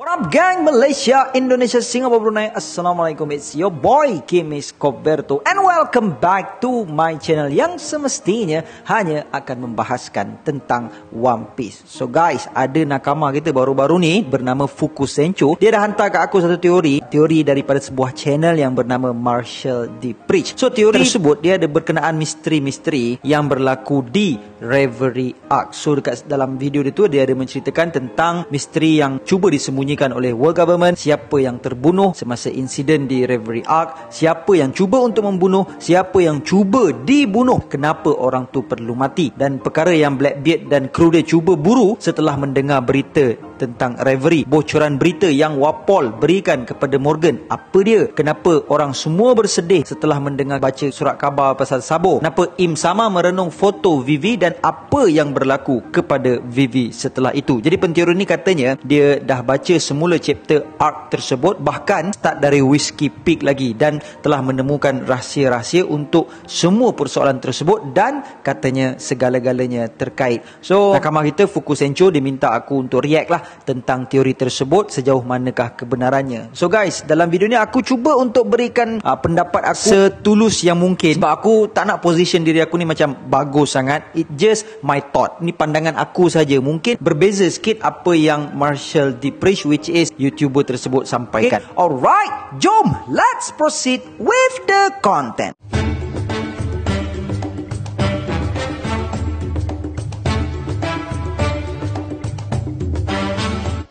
What up gang, Malaysia, Indonesia, Singapore, Brunei. Assalamualaikum, it's your boy Kim Escoberto and welcome back to my channel yang semestinya hanya akan membahaskan tentang One Piece. So guys, ada nakama kita baru-baru ni bernama Fukusencho. Dia dah hantar kat aku satu teori daripada sebuah channel yang bernama Marshall D. Preach. So teori tersebut dia ada berkenaan misteri-misteri yang berlaku di Reverie Arc. So dekat dalam video dia tu dia ada menceritakan tentang misteri yang cuba disembunyikan oleh world government, siapa yang terbunuh semasa insiden di Reverie Arc, siapa yang cuba untuk membunuh, siapa yang cuba dibunuh, kenapa orang tu perlu mati, dan perkara yang Blackbeard dan kru dia cuba buru setelah mendengar berita tentang Reverie, bocoran berita yang Wapol berikan kepada Morgan. Apa dia? Kenapa orang semua bersedih setelah mendengar baca surat khabar pasal Sabo? Kenapa Im Sama merenung foto Vivi dan apa yang berlaku kepada Vivi setelah itu? Jadi penteori ni katanya dia dah baca semula chapter arc tersebut, bahkan start dari Whiskey Peak lagi, dan telah menemukan rahsia-rahsia untuk semua persoalan tersebut dan katanya segala-galanya terkait. So nakama kita Fukusencho diminta aku untuk react lah tentang teori tersebut, sejauh manakah kebenarannya. So guys, dalam video ni aku cuba untuk berikan pendapat aku setulus yang mungkin, sebab aku tak nak position diri aku ni macam bagus sangat. It just my thought, ni pandangan aku saja. Mungkin berbeza sikit apa yang Marshall D. Preach, which is YouTuber tersebut sampaikan. Okay. Alright, jom let's proceed with the content.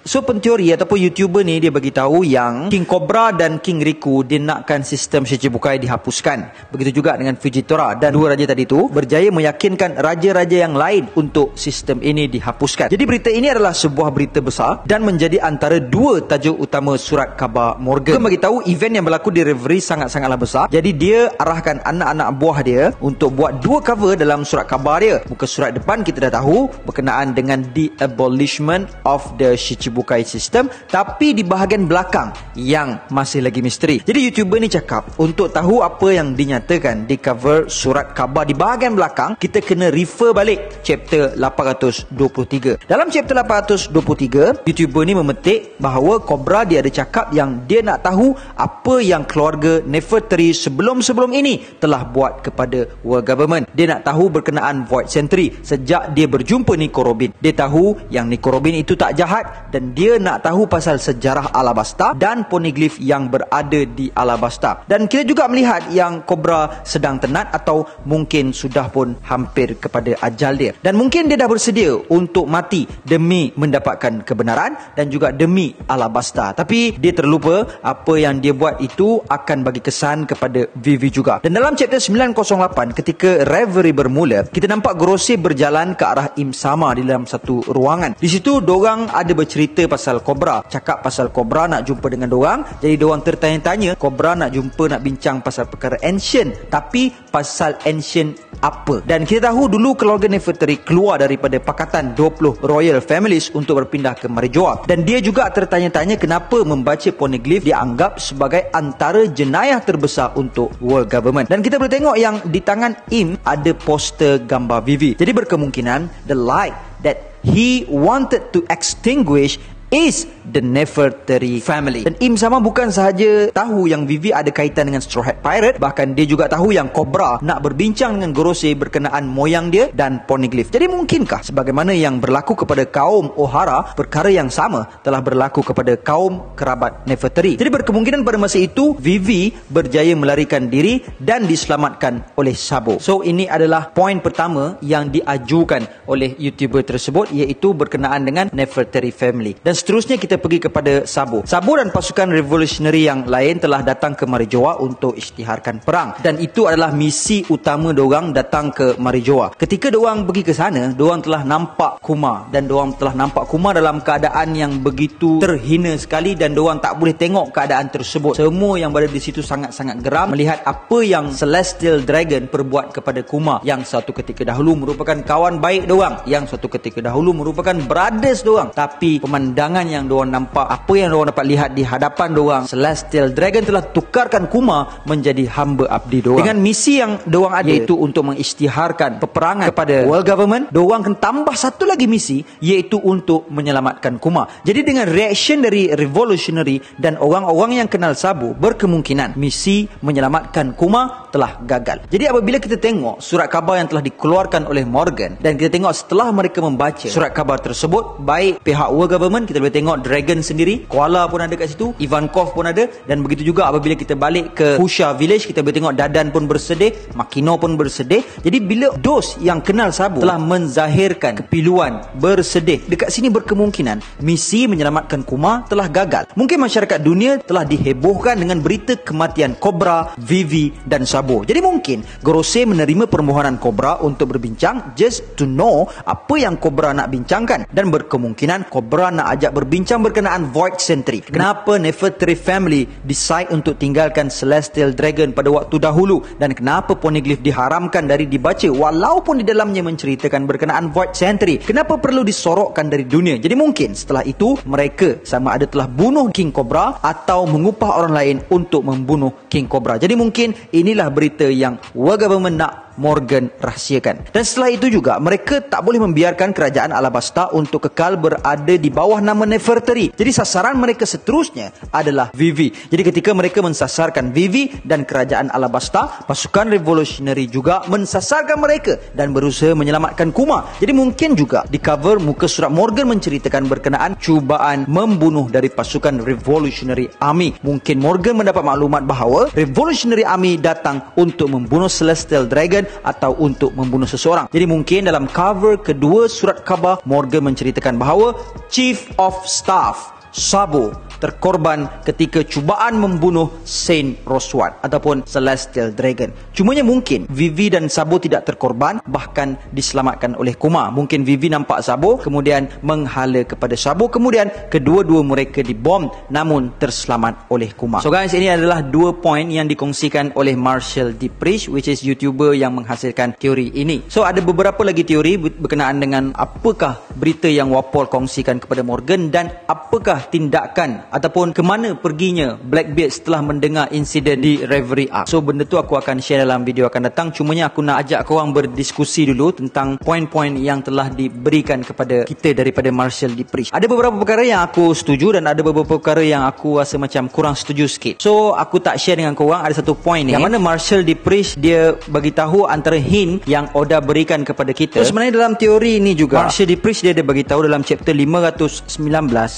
So penteori ataupun YouTuber ni dia bagi tahu yang King Cobra dan King Riku dia nakkan sistem Shichibukai dihapuskan. Begitu juga dengan Fujitora, dan dua raja tadi tu berjaya meyakinkan raja-raja yang lain untuk sistem ini dihapuskan. Jadi berita ini adalah sebuah berita besar dan menjadi antara dua tajuk utama surat khabar Morgan. Dia bagi tahu event yang berlaku di Reverie sangat-sangatlah besar. Jadi dia arahkan anak-anak buah dia untuk buat dua cover dalam surat khabar dia. Muka surat depan kita dah tahu berkenaan dengan the abolishment of the Shichibukai system, tapi di bahagian belakang yang masih lagi misteri. Jadi YouTuber ni cakap untuk tahu apa yang dinyatakan di cover surat khabar di bahagian belakang, kita kena refer balik chapter 823. Dalam chapter 823, YouTuber ni memetik bahawa Cobra dia ada cakap yang dia nak tahu apa yang keluarga Nefertari sebelum-sebelum ini telah buat kepada world government. Dia nak tahu berkenaan Void Century sejak dia berjumpa Nico Robin. Dia tahu yang Nico Robin itu tak jahat, dan dia nak tahu pasal sejarah Alabasta dan poneglyph yang berada di Alabasta. Dan kita juga melihat yang Cobra sedang tenat atau mungkin sudah pun hampir kepada ajal dia. Dan mungkin dia dah bersedia untuk mati demi mendapatkan kebenaran dan juga demi Alabasta. Tapi dia terlupa apa yang dia buat itu akan bagi kesan kepada Vivi juga. Dan dalam chapter 908 ketika Reverie bermula, kita nampak Gorosei berjalan ke arah Im Sama di dalam satu ruangan. Di situ dorang ada bercerita pasal Cobra, cakap pasal Cobra nak jumpa dengan dorang. Jadi dorang tertanya-tanya, Cobra nak jumpa, nak bincang pasal perkara ancient, tapi pasal ancient apa? Dan kita tahu dulu keluarga Nefertari keluar daripada pakatan 20 royal families untuk berpindah ke Marijoa, dan dia juga tertanya-tanya kenapa membaca poneglyph dianggap sebagai antara jenayah terbesar untuk world government. Dan kita boleh tengok yang di tangan Im ada poster gambar Vivi. Jadi berkemungkinan the light that he wanted to extinguish is the Nefertari family. Dan Im Sama bukan sahaja tahu yang Vivi ada kaitan dengan Straw Hat Pirate, bahkan dia juga tahu yang Cobra nak berbincang dengan Gorosei berkenaan moyang dia dan poneglyph. Jadi mungkinkah sebagaimana yang berlaku kepada kaum O'Hara, perkara yang sama telah berlaku kepada kaum kerabat Nefertari? Jadi berkemungkinan pada masa itu Vivi berjaya melarikan diri dan diselamatkan oleh Sabo. So ini adalah poin pertama yang diajukan oleh YouTuber tersebut, iaitu berkenaan dengan Nefertari family. Dan seterusnya kita pergi kepada Sabo. Sabo dan pasukan revolutionary yang lain telah datang ke Marijoa untuk isytiharkan perang, dan itu adalah misi utama diorang datang ke Marijoa. Ketika diorang pergi ke sana, diorang telah nampak Kuma, dan diorang telah nampak Kuma dalam keadaan yang begitu terhina sekali, dan diorang tak boleh tengok keadaan tersebut. Semua yang berada di situ sangat-sangat geram melihat apa yang Celestial Dragon perbuat kepada Kuma, yang satu ketika dahulu merupakan kawan baik diorang, yang satu ketika dahulu merupakan brothers diorang. Tapi pemandangan pandangan yang diorang nampak, apa yang diorang dapat lihat di hadapan diorang, Celestial Dragon telah tukarkan Kuma menjadi hamba abdi diorang. Dengan misi yang diorang ada, iaitu untuk mengisytiharkan peperangan kepada world government, diorang akan tambah satu lagi misi, iaitu untuk menyelamatkan Kuma. Jadi dengan reaction dari revolutionary dan orang-orang yang kenal Sabo, berkemungkinan misi menyelamatkan Kuma telah gagal. Jadi apabila kita tengok surat khabar yang telah dikeluarkan oleh Morgan, dan kita tengok setelah mereka membaca surat khabar tersebut, baik pihak world government, kita boleh tengok Dragon sendiri, Koala pun ada kat situ, Ivankov pun ada, dan begitu juga apabila kita balik ke Pusha Village, kita boleh tengok Dadan pun bersedih, Makino pun bersedih. Jadi bila dos yang kenal Sabo telah menzahirkan kepiluan, bersedih, dekat sini berkemungkinan misi menyelamatkan Kuma telah gagal. Mungkin masyarakat dunia telah dihebohkan dengan berita kematian Cobra, Vivi dan Sabo. Jadi mungkin Gorosei menerima permohonan Cobra untuk berbincang just to know apa yang Cobra nak bincangkan, dan berkemungkinan Cobra nak ajak berbincang berkenaan Void Sentry. Kenapa Nefertari family decide untuk tinggalkan Celestial Dragon pada waktu dahulu, dan kenapa Poneglyph diharamkan dari dibaca walaupun di dalamnya menceritakan berkenaan Void Sentry. Kenapa perlu disorokkan dari dunia? Jadi mungkin setelah itu mereka sama ada telah bunuh King Cobra atau mengupah orang lain untuk membunuh King Cobra. Jadi mungkin inilah berita yang world government nak Morgan rahsiakan. Dan setelah itu juga mereka tak boleh membiarkan kerajaan Alabasta untuk kekal berada di bawah nama Nefertari. Jadi sasaran mereka seterusnya adalah Vivi. Jadi ketika mereka mensasarkan Vivi dan kerajaan Alabasta, pasukan revolutionary juga mensasarkan mereka dan berusaha menyelamatkan Kuma. Jadi mungkin juga di cover muka surat Morgan menceritakan berkenaan cubaan membunuh dari pasukan Revolutionary Army. Mungkin Morgan mendapat maklumat bahawa Revolutionary Army datang untuk membunuh Celestial Dragon atau untuk membunuh seseorang. Jadi mungkin dalam cover kedua surat khabar, Morgan menceritakan bahawa Chief of Staff Sabo terkorban ketika cubaan membunuh Saint Roswat ataupun Celestial Dragon. Cumanya mungkin Vivi dan Sabo tidak terkorban, bahkan diselamatkan oleh Kuma. Mungkin Vivi nampak Sabo, kemudian menghala kepada Sabo, kemudian kedua-dua mereka dibom namun terselamat oleh Kuma. So guys, ini adalah 2 poin yang dikongsikan oleh Marshall D. Preach, which is YouTuber yang menghasilkan teori ini. So ada beberapa lagi teori berkenaan dengan apakah berita yang Wapol kongsikan kepada Morgan, dan apakah tindakan ataupun ke mana perginya Blackbeard setelah mendengar insiden di Reverie Arc. So benda tu aku akan share dalam video akan datang. Cumanya aku nak ajak korang berdiskusi dulu tentang poin-poin yang telah diberikan kepada kita daripada Marshall D. Preach. Ada beberapa perkara yang aku setuju dan ada beberapa perkara yang aku rasa macam kurang setuju sikit. So aku tak share dengan korang. Ada satu poin ni yang mana Marshall D. Preach dia bagi tahu antara hint yang Oda berikan kepada kita. So sebenarnya dalam teori ni juga Marshall D. Preach dia ada bagi tahu dalam chapter 519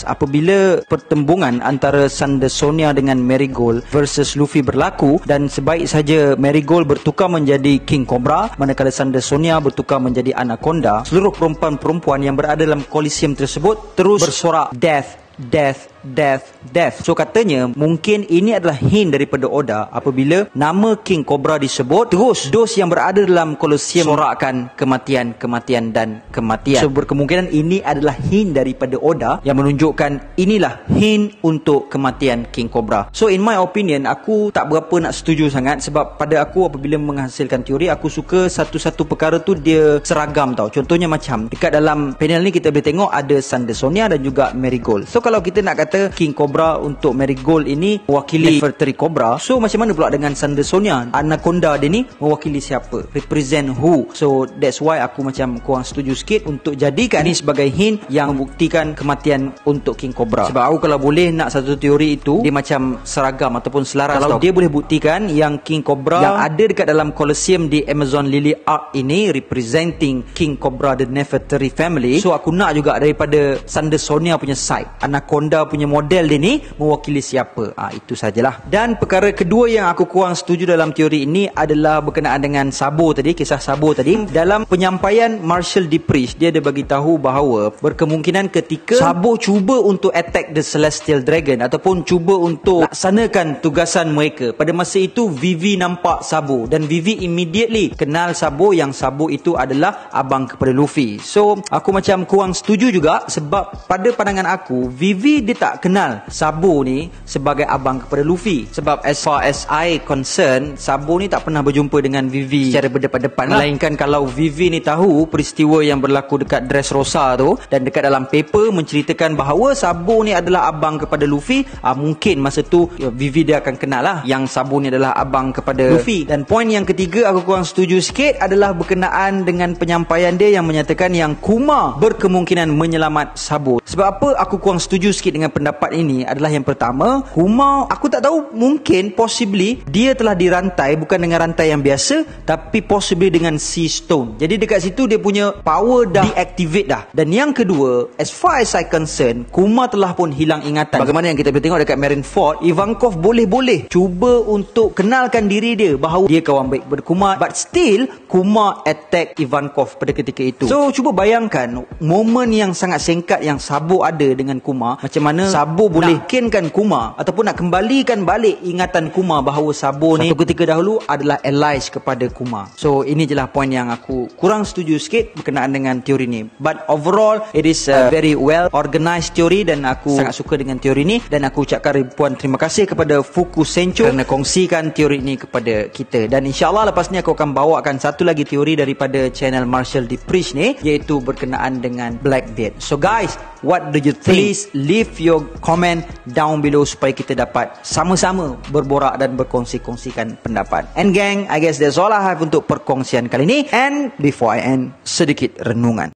apabila pertembungan antara Thunder Sonia dengan Marigold versus Luffy berlaku, dan sebaik saja Marigold bertukar menjadi King Cobra manakala Thunder Sonia bertukar menjadi Anaconda, seluruh perempuan-perempuan yang berada dalam Coliseum tersebut terus bersorak death, death, death, death. So katanya mungkin ini adalah hint daripada Oda apabila nama King Cobra disebut, terus dos yang berada dalam Colosseum sorakkan kematian, kematian dan kematian. So berkemungkinan ini adalah hint daripada Oda yang menunjukkan inilah hint untuk kematian King Cobra. So in my opinion, aku tak berapa nak setuju sangat, sebab pada aku apabila menghasilkan teori, aku suka satu-satu perkara tu dia seragam tau. Contohnya macam dekat dalam panel ni kita boleh tengok ada Thunder Sonia dan juga Marigold. So kalau kita nak kata King Cobra untuk Marigold ini mewakili Nefertari Cobra, so macam mana pula dengan Thunder Sonia? Anaconda dia ni mewakili siapa? Represent who? So that's why aku macam kurang setuju sikit untuk jadikan ini sebagai hint yang membuktikan kematian untuk King Cobra. Sebab aku kalau boleh nak satu teori itu dia macam seragam ataupun selaras. Kalau dia boleh buktikan yang King Cobra yang ada dekat dalam Colosseum di Amazon Lily Arc ini representing King Cobra the Nefertari family, so aku nak juga daripada Thunder Sonia punya side, Anaconda punya model dia ni mewakili siapa. Itu sajalah. Dan perkara kedua yang aku kurang setuju dalam teori ini adalah berkenaan dengan Sabo tadi, kisah Sabo tadi. Dalam penyampaian Marshall D. Preach, dia ada bagi tahu bahawa berkemungkinan ketika Sabo cuba untuk attack the Celestial Dragon ataupun cuba untuk laksanakan tugasan mereka, pada masa itu Vivi nampak Sabo dan Vivi immediately kenal Sabo, yang Sabo itu adalah abang kepada Luffy. So aku macam kurang setuju juga, sebab pada pandangan aku Vivi dia tak tak kenal Sabo ni sebagai abang kepada Luffy. Sebab as far as I concern, Sabo ni tak pernah berjumpa dengan Vivi secara berdepan-depan lah. Melainkan kalau Vivi ni tahu peristiwa yang berlaku dekat Dressrosa tu, dan dekat dalam paper menceritakan bahawa Sabo ni adalah abang kepada Luffy, mungkin masa tu Vivi dia akan kenal lah yang Sabo ni adalah abang kepada Luffy. Dan poin yang ketiga aku kurang setuju sikit adalah berkenaan dengan penyampaian dia yang menyatakan yang Kuma berkemungkinan menyelamat Sabo. Sebab apa aku kurang setuju sikit dengan pendapat ini adalah yang pertama, Kuma aku tak tahu, mungkin possibly dia telah dirantai bukan dengan rantai yang biasa, tapi possibly dengan Sea Stone. Jadi dekat situ dia punya power dah deactivate dah. Dan yang kedua, as far as I concern, Kuma telah pun hilang ingatan. Bagaimana yang kita boleh tengok dekat Marineford, Ivankov boleh-boleh cuba untuk kenalkan diri dia bahawa dia kawan baik kepada Kuma, but still Kuma attack Ivankov pada ketika itu. So cuba bayangkan momen yang sangat singkat yang Sabo ada dengan Kuma, macam mana Sabo boleh yakinkan Kuma ataupun nak kembalikan balik ingatan Kuma bahawa Sabo ni satu ketika dahulu adalah allies kepada Kuma. So ini je lah poin yang aku kurang setuju sikit berkenaan dengan teori ni. But overall it is a very well organised teori dan aku sangat suka dengan teori ni, dan aku ucapkan ribuan terima kasih kepada Fuku Sencho kerana kongsikan teori ni kepada kita. Dan insyaAllah lepas ni aku akan bawakan satu lagi teori daripada channel Marshall D. Preach ni, iaitu berkenaan dengan Blackbeard. So guys, what do you think? Please leave your comment down below supaya kita dapat sama-sama berborak dan berkongsi-kongsikan pendapat. And gang, I guess that's all I have untuk perkongsian kali ni. And before I end, sedikit renungan.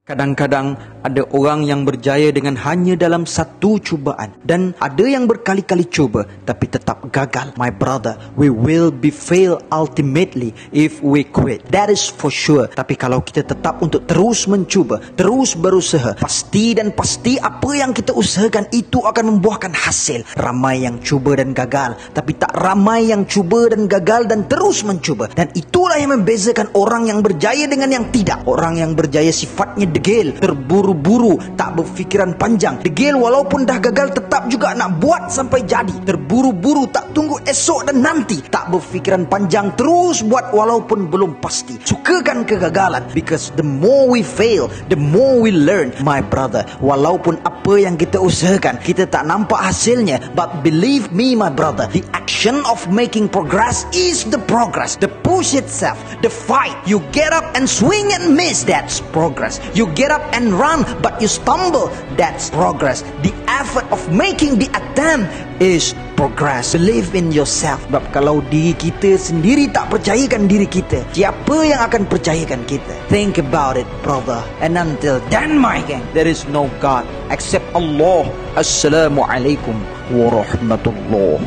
Kadang-kadang ada orang yang berjaya dengan hanya dalam satu cubaan, dan ada yang berkali-kali cuba tapi tetap gagal. My brother, we will be fail ultimately if we quit. That is for sure. Tapi kalau kita tetap untuk terus mencuba, terus berusaha, pasti dan pasti apa yang kita usahakan itu akan membuahkan hasil. Ramai yang cuba dan gagal, tapi tak ramai yang cuba dan gagal dan terus mencuba. Dan itulah yang membezakan orang yang berjaya dengan yang tidak. Orang yang berjaya sifatnya degil, terburu-buru, tak berfikiran panjang. Degil walaupun dah gagal tetap juga nak buat sampai jadi. Terburu-buru, tak tunggu esok dan nanti. Tak berfikiran panjang, terus buat walaupun belum pasti. Sukakan kegagalan, because the more we fail, the more we learn. My brother, walaupun apa yang kita usahakan kita tak nampak hasilnya, but believe me my brother, the action of making progress is the progress. The push itself, the fight, you get up and swing and miss, that's progress. You get up and run but you stumble, that's progress. The effort of making the attempt is progress. Believe in yourself. Sebab kalau diri kita sendiri tak percayakan diri kita, siapa yang akan percayakan kita? Think about it brother. And until then my gang, there is no God except Allah. Assalamualaikum warahmatullahi